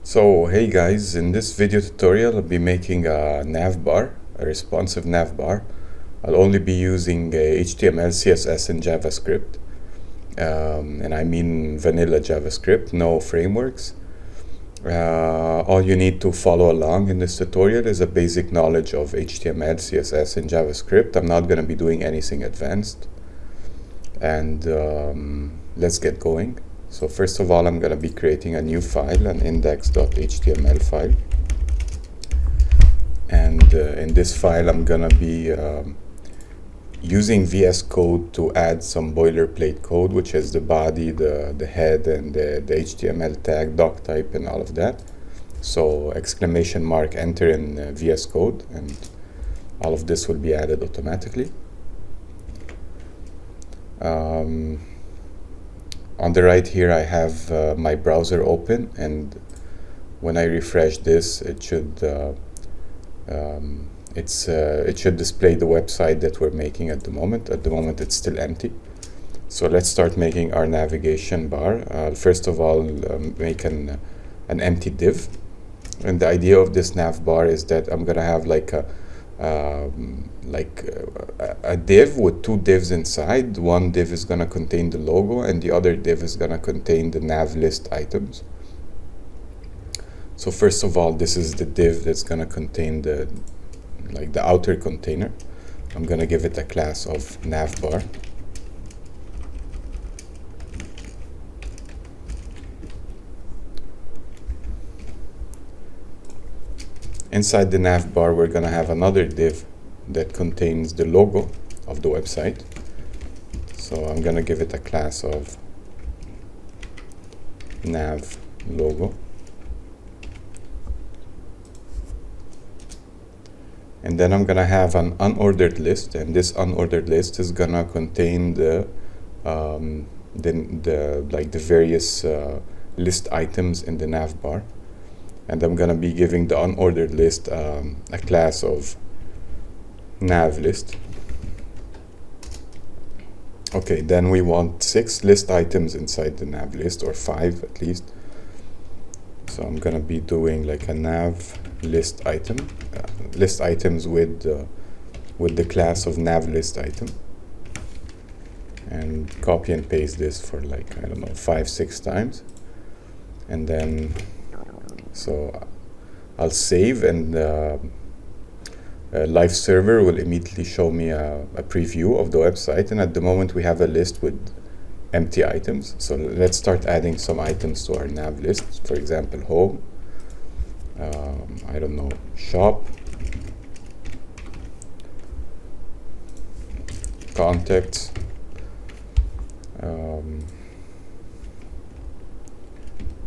So hey guys, in this video tutorial I'll be making a navbar, a responsive navbar. I'll only be using HTML, CSS and JavaScript, and I mean vanilla JavaScript, no frameworks. All you need to follow along in this tutorial is a basic knowledge of HTML, CSS and JavaScript. I'm not going to be doing anything advanced, and let's get going. So first of all, I'm going to be creating a new file, an index.html file. And in this file, I'm going to be using VS Code to add some boilerplate code, which is the body, the head, and the HTML tag, doc type, and all of that. So exclamation mark, enter in VS Code, and all of this will be added automatically. On the right here I have my browser open, and when I refresh this it should it should display the website that we're making at the moment. At the moment it's still empty. So let's start making our navigation bar. First of all, make an empty div, and the idea of this nav bar is that I'm gonna have like a div with two divs inside. One div is going to contain the logo and the other div is going to contain the nav list items. So first of all, this is the div that's going to contain the outer container. I'm going to give it a class of navbar. Inside the navbar, we're going to have another div that contains the logo of the website. So I'm going to give it a class of nav logo. And then I'm going to have an unordered list, and this unordered list is going to contain the various list items in the navbar. And I'm going to be giving the unordered list a class of nav list. Okay, then we want 6 list items inside the nav list, or 5 at least. So I'm going to be doing like a nav list item, list items with the class of nav list item, and copy and paste this for like, I don't know, 5-6 times. And then so I'll save, and live server will immediately show me a preview of the website. And at the moment we have a list with empty items. So let's start adding some items to our nav list. For example, home, I don't know, shop, contacts,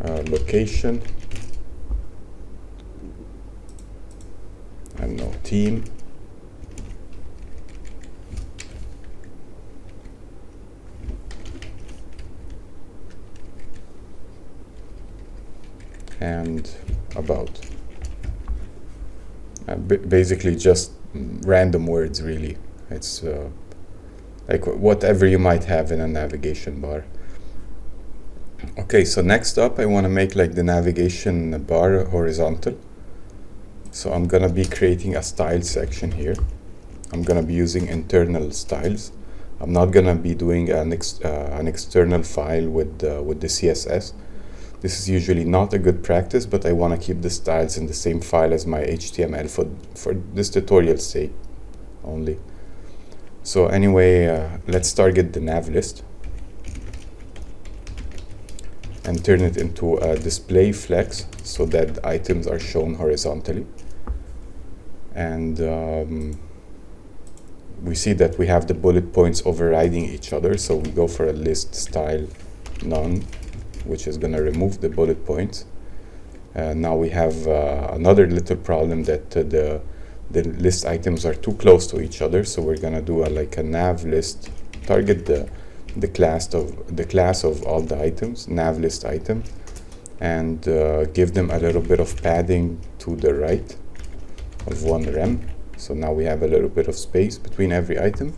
location, I don't know, team, and about. Basically just random words, really. It's like whatever you might have in a navigation bar. Okay, so next up I want to make like the navigation bar horizontal. So I'm going to be creating a style section here. I'm going to be using internal styles. I'm not going to be doing an external file with the CSS. This is usually not a good practice, but I want to keep the styles in the same file as my HTML for this tutorial's sake only. So anyway, let's target the nav list and turn it into a display flex so that items are shown horizontally. And we see that we have the bullet points overriding each other, so we go for a list style none, which is going to remove the bullet points. Now we have another little problem, that the list items are too close to each other, so we're going to do like a nav list, target the class of all the items, nav list item, and give them a little bit of padding to the right of 1 rem. So now we have a little bit of space between every item.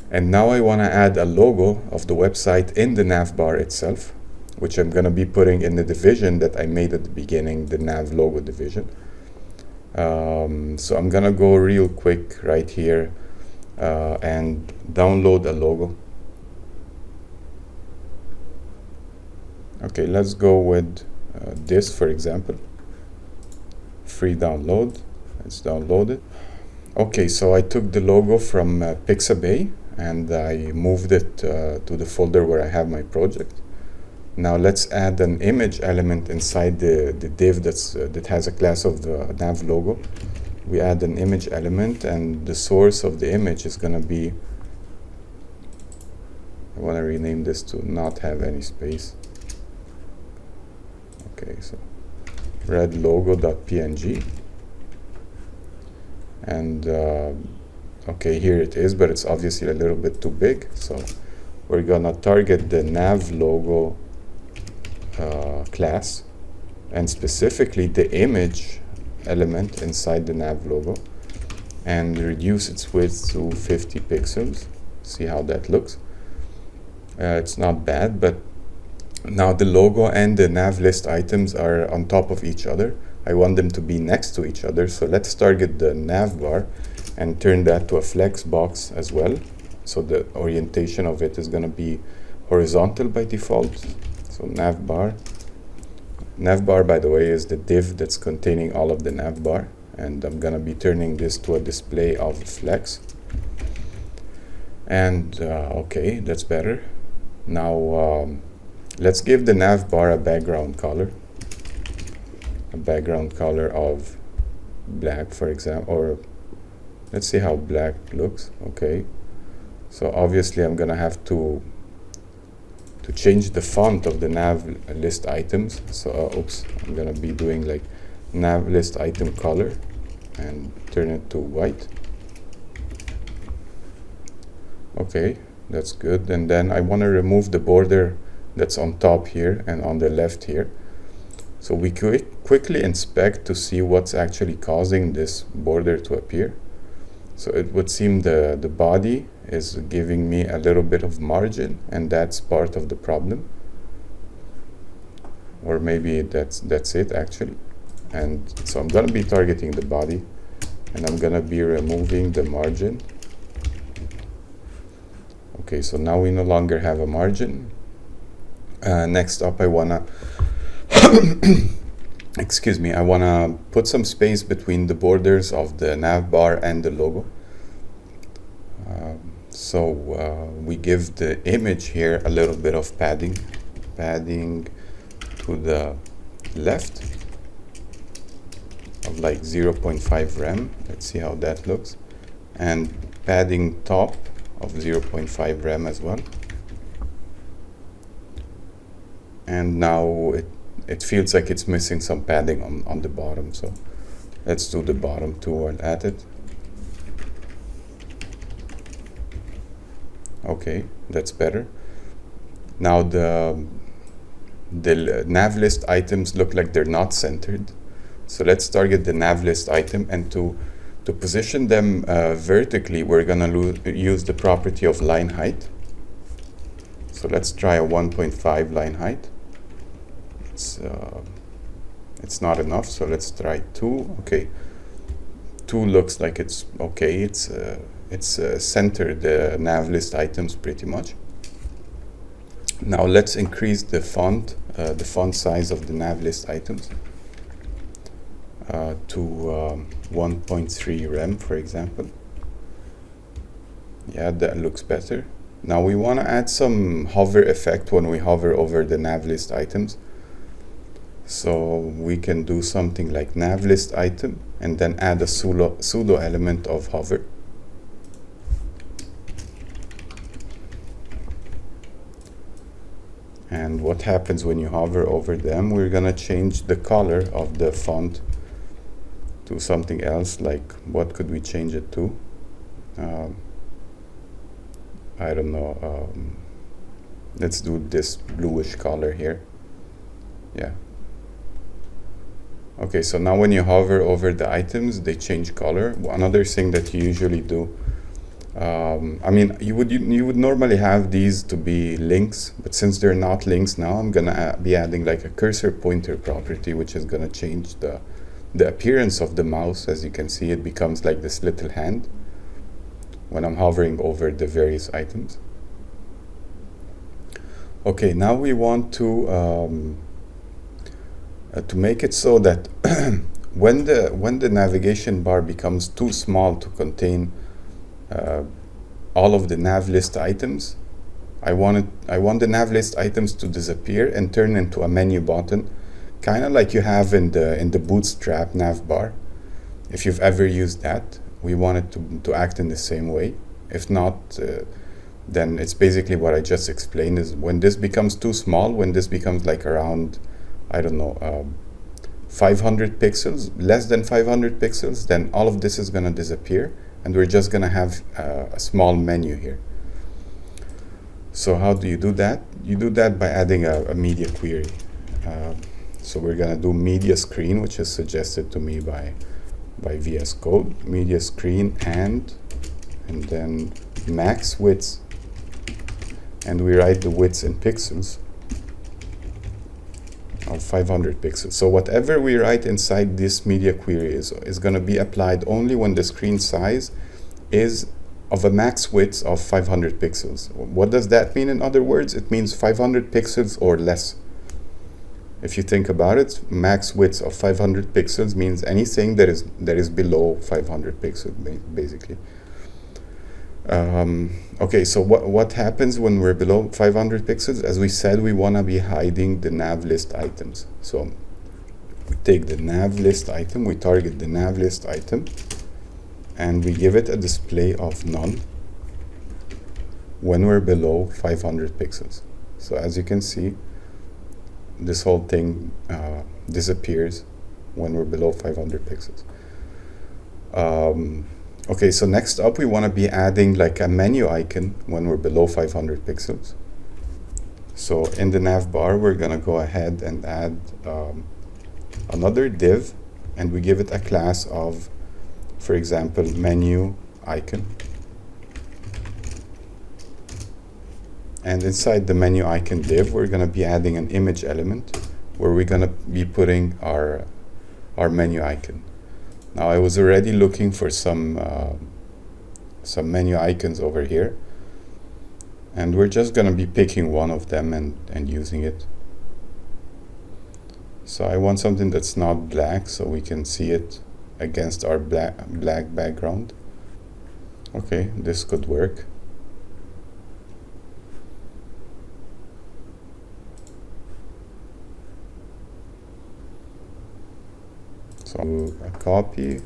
And now I want to add a logo of the website in the navbar itself. which I'm gonna be putting in the division that I made at the beginning, the nav logo division. So I'm gonna go real quick right here and download a logo. Okay, let's go with this, for example. Free download. Let's download it. Okay, so I took the logo from Pixabay and I moved it to the folder where I have my project. Now let's add an image element inside the div that has a class of the nav logo. We add an image element, and the source of the image is gonna be, I wanna rename this to not have any space. Okay, so red logo.png, and okay, here it is, but it's obviously a little bit too big, so we're gonna target the nav logo class, and specifically the image element inside the nav logo, and reduce its width to 50 pixels. See how that looks. It's not bad, but now the logo and the nav list items are on top of each other. I want them to be next to each other, so let's target the navbar and turn that to a flex box as well. So the orientation of it is going to be horizontal by default. So navbar. Navbar, by the way, is the div that's containing all of the navbar, and I'm going to be turning this to a display of flex. And okay, that's better. Now let's give the navbar a background color. A background color of black, for example, or let's see how black looks. Okay, so obviously I'm gonna have to change the font of the nav list items. So oops, I'm gonna be doing like nav list item color and turn it to white. Okay, that's good. And then I want to remove the border that's on top here and on the left here. So we quickly inspect to see what's actually causing this border to appear. So it would seem the body is giving me a little bit of margin, and that's part of the problem. Or maybe that's it actually. And so I'm going to be targeting the body, and I'm going to be removing the margin. Okay, so now we no longer have a margin. Next up, I wanna excuse me, I wanna put some space between the borders of the navbar and the logo. So we give the image here a little bit of padding to the left of like 0.5 rem. Let's see how that looks, and padding top of 0.5 rem as well. And now it feels like it's missing some padding on the bottom, so let's do the bottom too while at it. Okay, that's better. Now the nav list items look like they're not centered, so let's target the nav list item, and to position them vertically, we're gonna use the property of line height. So let's try a 1.5 line height. It's not enough, so let's try 2. Okay, 2 looks like it's okay. It's centered the nav list items pretty much. Now let's increase the font size of the nav list items to 1.3 rem, for example. Yeah, that looks better. Now we want to add some hover effect when we hover over the nav list items. So we can do something like nav list item and then add a pseudo element of hover. And what happens when you hover over them, we're gonna change the color of the font to something else. Like, what could we change it to? I don't know. Let's do this bluish color here. Yeah. Okay, so now when you hover over the items, they change color. Another thing that you usually do I mean, you would normally have these to be links, but since they're not links now, I'm gonna be adding like a cursor pointer property, which is gonna change the appearance of the mouse. As you can see, it becomes like this little hand when I'm hovering over the various items. Okay, now we want to make it so that when the navigation bar becomes too small to contain all of the nav list items, I want the nav list items to disappear and turn into a menu button, kind of like you have in the bootstrap navbar. If you've ever used that, we want it to act in the same way. If not, then it's basically what I just explained, is when this becomes too small, when this becomes like around, I don't know, 500 pixels, less than 500 pixels, then all of this is going to disappear, and we're just going to have a small menu here. So how do you do that? You do that by adding a media query. So we're going to do media screen, which is suggested to me by VS Code. Media screen and then max width, and we write the width in pixels of 500 pixels. So whatever we write inside this media query is going to be applied only when the screen size is of a max width of 500 pixels. What does that mean? In other words, it means 500 pixels or less. If you think about it, max width of 500 pixels means anything that is below 500 pixels, basically. Okay, so what happens when we're below 500 pixels? As we said, we want to be hiding the nav list items. So we take the nav list item, we target the nav list item, and we give it a display of none when we're below 500 pixels. So as you can see, this whole thing disappears when we're below 500 pixels. Okay, so next up we want to be adding like a menu icon when we're below 500 pixels. So in the navbar, we're going to go ahead and add another div, and we give it a class of, for example, menu icon. And inside the menu icon div, we're going to be adding an image element where we're going to be putting our menu icon. Now I was already looking for some menu icons over here, and we're just going to be picking one of them and using it. So I want something that's not black so we can see it against our black background. Okay, this could work. So a copy.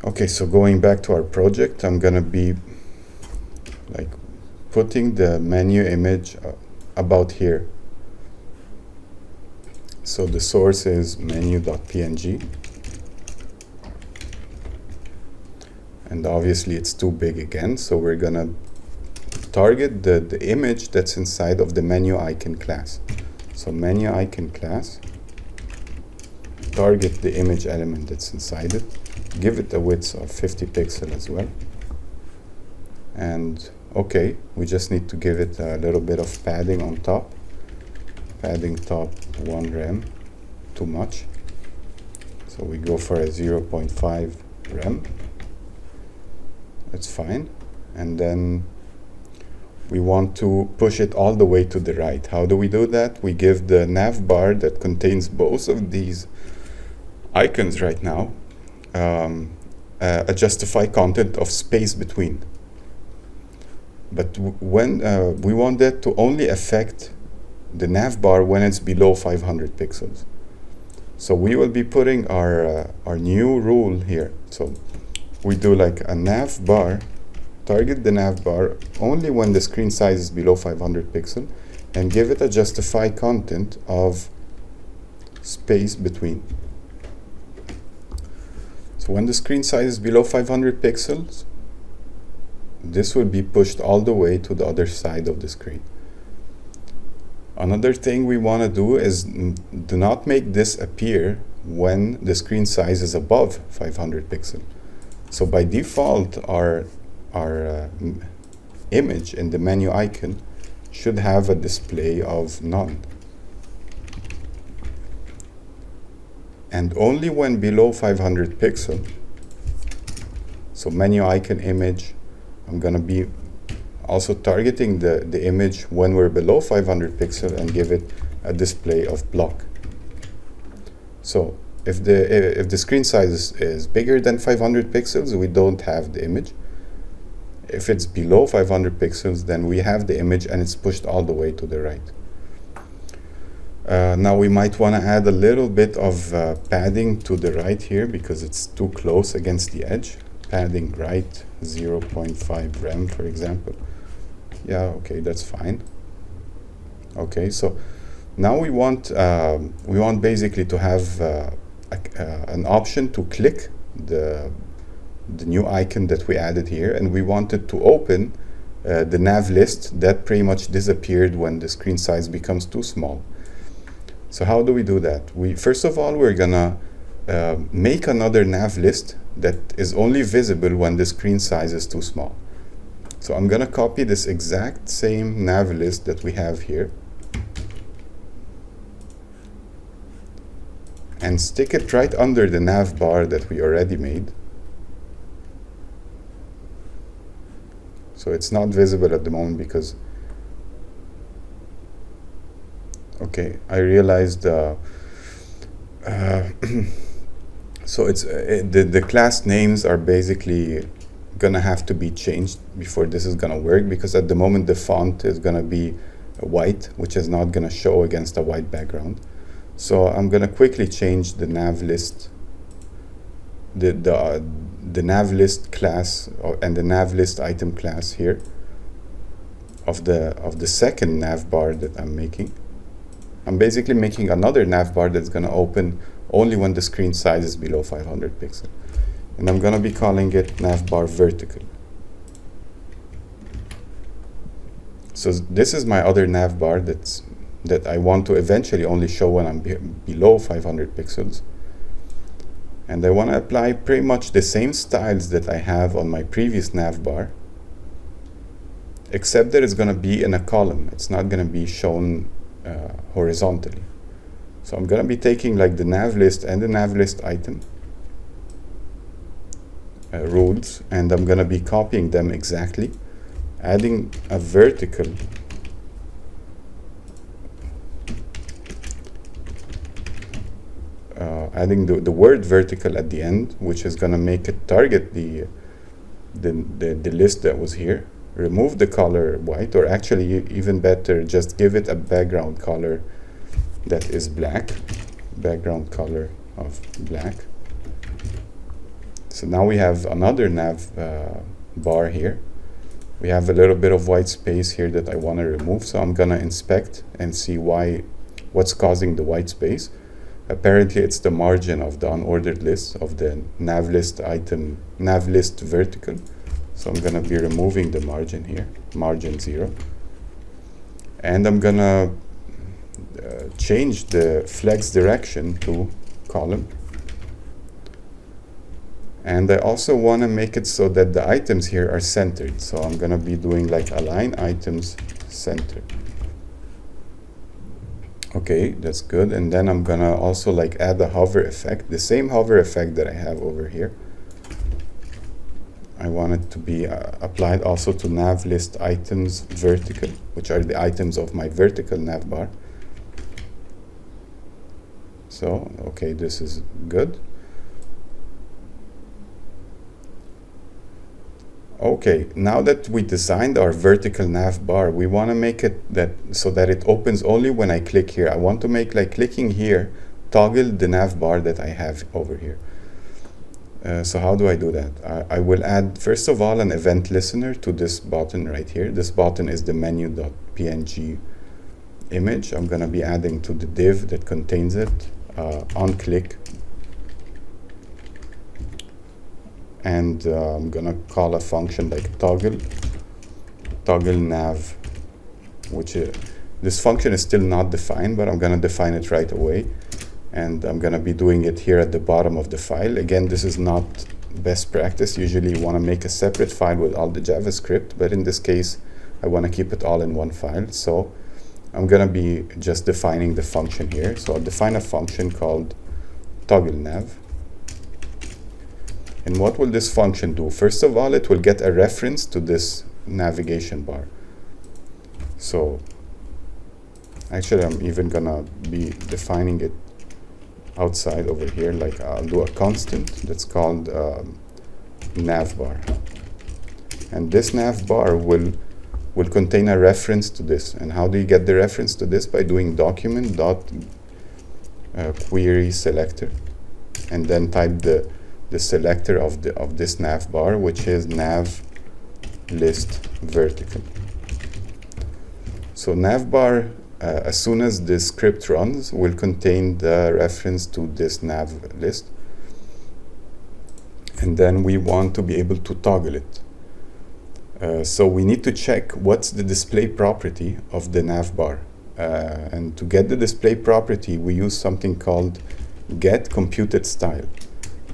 Okay, so going back to our project, I'm gonna be like putting the menu image about here. So the source is menu.png. And obviously it's too big again, so we're gonna target the image that's inside of the menu icon class. So menu icon class, target the image element that's inside it, give it a width of 50 pixels as well. And okay, we just need to give it a little bit of padding on top. Padding top 1 rem, too much. So we go for a 0.5 rem. That's fine. And then we want to push it all the way to the right. How do we do that? We give the navbar that contains both of these icons right now a justify content of space between. But when we want that to only affect the navbar when it's below 500 pixels. So we will be putting our new rule here. So we do like a navbar, target the navbar only when the screen size is below 500 pixels, and give it a justify content of space between. So when the screen size is below 500 pixels, this will be pushed all the way to the other side of the screen. Another thing we want to do is do not make this appear when the screen size is above 500 pixels. So by default, our image in the menu icon should have a display of none. And only when below 500 pixels, so menu icon image, I'm going to be also targeting the image when we're below 500 pixels and give it a display of block. So if the screen size is bigger than 500 pixels, we don't have the image. If it's below 500 pixels, then we have the image and it's pushed all the way to the right. Now we might want to add a little bit of padding to the right here because it's too close against the edge. Padding right 0.5 rem, for example. Yeah, okay, that's fine. Okay, so now we want basically to have an option to click the new icon that we added here, and we wanted to open the nav list that pretty much disappeared when the screen size becomes too small. So how do we do that? First of all, we're gonna make another nav list that is only visible when the screen size is too small. So I'm gonna copy this exact same nav list that we have here and stick it right under the nav bar that we already made. So it's not visible at the moment because, okay, I realized so it's the class names are basically gonna have to be changed before this is gonna work, because at the moment the font is gonna be white, which is not gonna show against a white background. So I'm gonna quickly change the nav list, the nav list class and the nav list item class here of the second nav bar that I'm making. I'm basically making another nav bar that's gonna open only when the screen size is below 500 pixels. And I'm gonna be calling it navbar vertical. So this is my other navbar that I want to eventually only show when I'm below 500 pixels. And I want to apply pretty much the same styles that I have on my previous navbar, except that it's going to be in a column. It's not going to be shown horizontally. So I'm going to be taking like the nav list and the nav list item rules, and I'm going to be copying them exactly, adding a vertical adding the word vertical at the end, which is going to make it target the list that was here. Remove the color white, or actually even better, just give it a background color that is black, background color of black. So now we have another nav bar here. We have a little bit of white space here that I want to remove, so I'm gonna inspect and see what's causing the white space. Apparently it's the margin of the unordered list of the nav list item, nav list vertical. So I'm gonna be removing the margin here, margin 0. And I'm gonna change the flex direction to column. And I also want to make it so that the items here are centered. So I'm going to be doing like align items center. Okay, that's good. And then I'm going to also like add a hover effect, the same hover effect that I have over here. I want it to be applied also to nav list items vertical, which are the items of my vertical navbar. So, okay, this is good. Okay, now that we designed our vertical nav bar, we want to make it so that it opens only when I click here. I want to make like clicking here toggle the nav bar that I have over here. So how do I do that? I will add, first of all, an event listener to this button right here. This button is the menu.png image. I'm going to be adding to the div that contains it on click. And I'm gonna call a function like toggle toggle nav, which this function is still not defined, but I'm going to define it right away. And I'm going to be doing it here at the bottom of the file. Again, this is not best practice. Usually you want to make a separate file with all the JavaScript, but in this case, I want to keep it all in one file. So I'm going to be just defining the function here. So I'll define a function called toggle nav. And what will this function do? First of all, it will get a reference to this navigation bar. So actually, I'm even going to be defining it outside over here. Like I'll do a constant that's called navbar. And this navbar will contain a reference to this. And how do you get the reference to this? By doing document.query selector, and then type the selector of this navbar, which is nav list vertical. So navbar, as soon as this script runs, will contain the reference to this nav list, and then we want to be able to toggle it. So we need to check what's the display property of the navbar. And to get the display property, we use something called get computed style.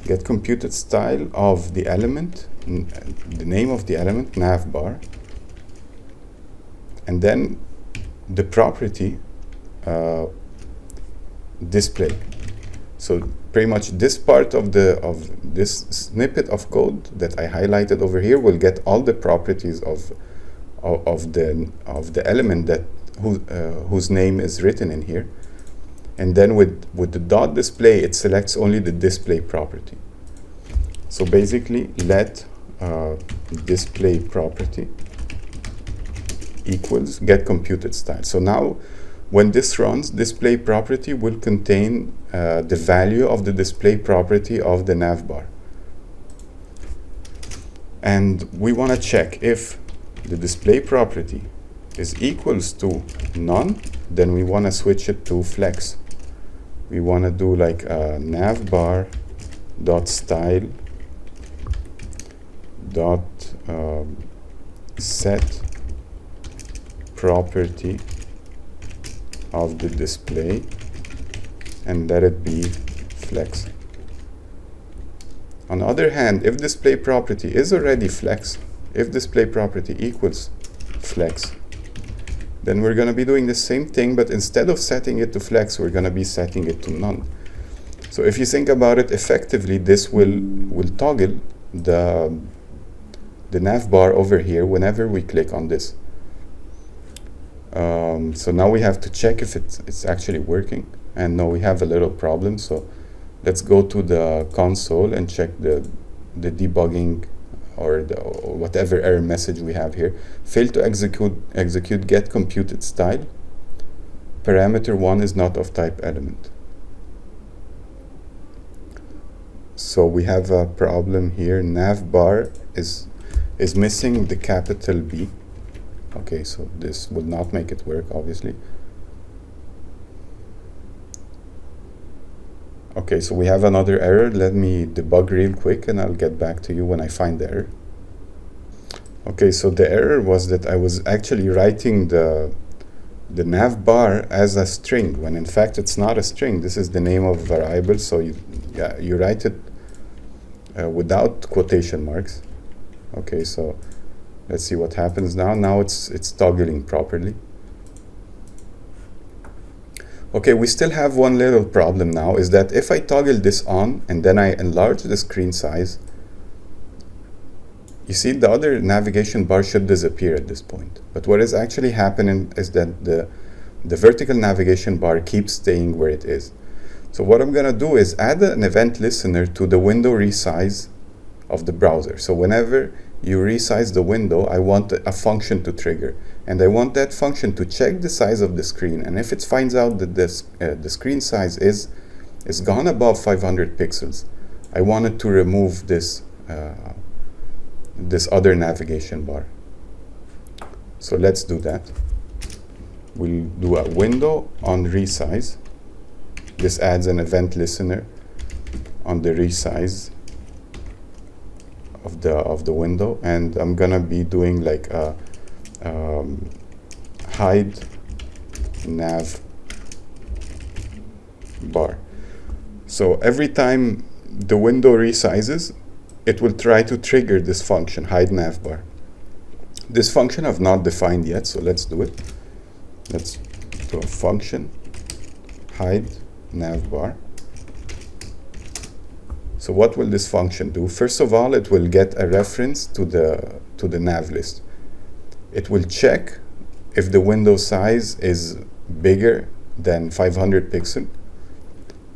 Get computed style of the element, the name of the element, navbar, and then the property display. So pretty much this part of this snippet of code that I highlighted over here will get all the properties of the element that whose name is written in here. And then with the dot display, it selects only the display property. So basically, let display property equals get computed style. So now, when this runs, display property will contain the value of the display property of the navbar. And we want to check if the display property is equals to none, then we want to switch it to flex. We want to do like navbar dot style dot set property of the display, and let it be flex. On the other hand, if display property is already flex, if display property equals flex, then we're going to be doing the same thing, but instead of setting it to flex, we're going to be setting it to none. So if you think about it, effectively, this will toggle the navbar over here whenever we click on this. So now we have to check if it's actually working. And no, we have a little problem. So let's go to the console and check the debugging or whatever error message we have here. Failed to execute get computed style. Parameter 1 is not of type element. So we have a problem here. Navbar is missing the capital B. Okay, so this will not make it work, obviously. Okay, so we have another error. Let me debug real quick and I'll get back to you when I find the error. Okay, so the error was that I was actually writing the navbar as a string, when in fact it's not a string. This is the name of a variable, so you write it without quotation marks. Okay, so let's see what happens now. Now it's toggling properly. Okay, we still have one little problem now, is that if I toggle this on and then I enlarge the screen size, you see the other navigation bar should disappear at this point. But what is actually happening is that the vertical navigation bar keeps staying where it is. So what I'm going to do is add an event listener to the window resize of the browser. So whenever you resize the window, I want a function to trigger, and I want that function to check the size of the screen, and if it finds out that the screen size is gone above 500 pixels, I want it to remove this this other navigation bar. So let's do that. We'll do a window on resize. This adds an event listener on the resize of the window, and I'm gonna be doing like a hide nav bar. So every time the window resizes, it will try to trigger this function, hide navbar. This function I've not defined yet, so let's do it. Let's do a function, hide navbar. So what will this function do? First of all, it will get a reference to the nav list. It will check if the window size is bigger than 500 pixels.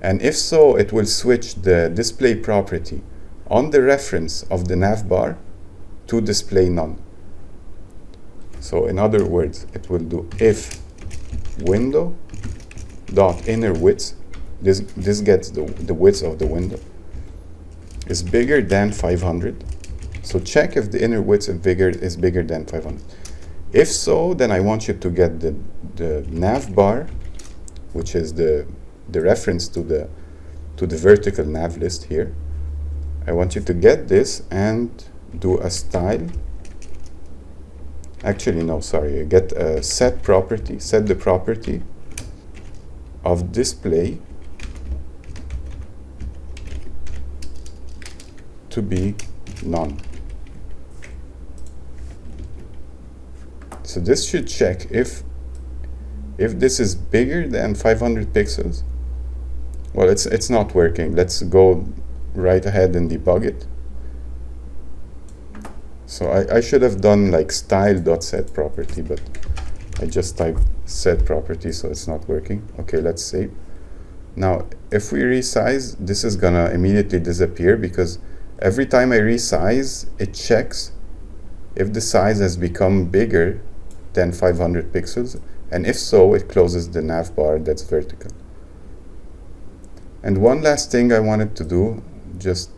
And if so, it will switch the display property on the reference of the navbar to display none. So in other words, it will do if window dot inner width, this gets the width of the window, is bigger than 500. So check if the inner width is bigger than 500. If so, then I want you to get the nav bar, which is the reference to the vertical nav list here. I want you to get this and do a style. Actually, no, sorry. Get a set property. Set the property of display to be none. So this should check if this is bigger than 500 pixels. Well, it's not working. Let's go right ahead and debug it. So I should have done like style.set property, but I just typed set property, so it's not working. Okay, let's save. Now, if we resize, this is gonna immediately disappear because every time I resize, it checks if the size has become bigger than 500 pixels, and if so, it closes the nav bar that's vertical. And one last thing I wanted to do, just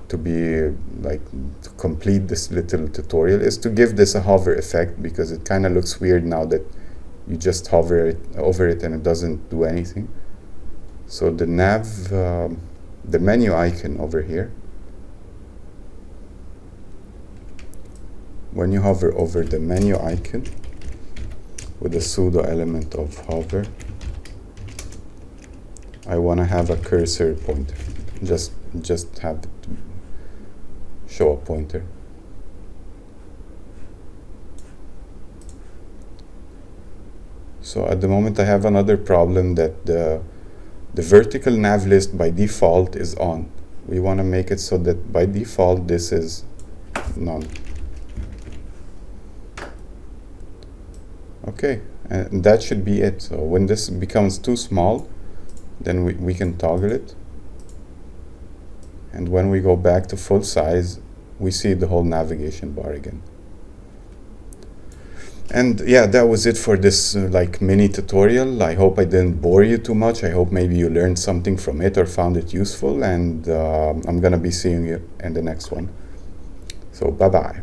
to be like to complete this little tutorial, is to give this a hover effect, because it kind of looks weird now that you just hover over it and it doesn't do anything. So the the menu icon over here, when you hover over the menu icon with the pseudo element of hover, I want to have a cursor pointer. Just have it show a pointer. So at the moment I have another problem, that the vertical nav list by default is on. We want to make it so that by default this is none. Okay, and that should be it. So when this becomes too small, then we can toggle it. And when we go back to full size, we see the whole navigation bar again. And yeah, that was it for this like mini tutorial. I hope I didn't bore you too much. I hope maybe you learned something from it or found it useful. And I'm gonna be seeing you in the next one. So bye-bye.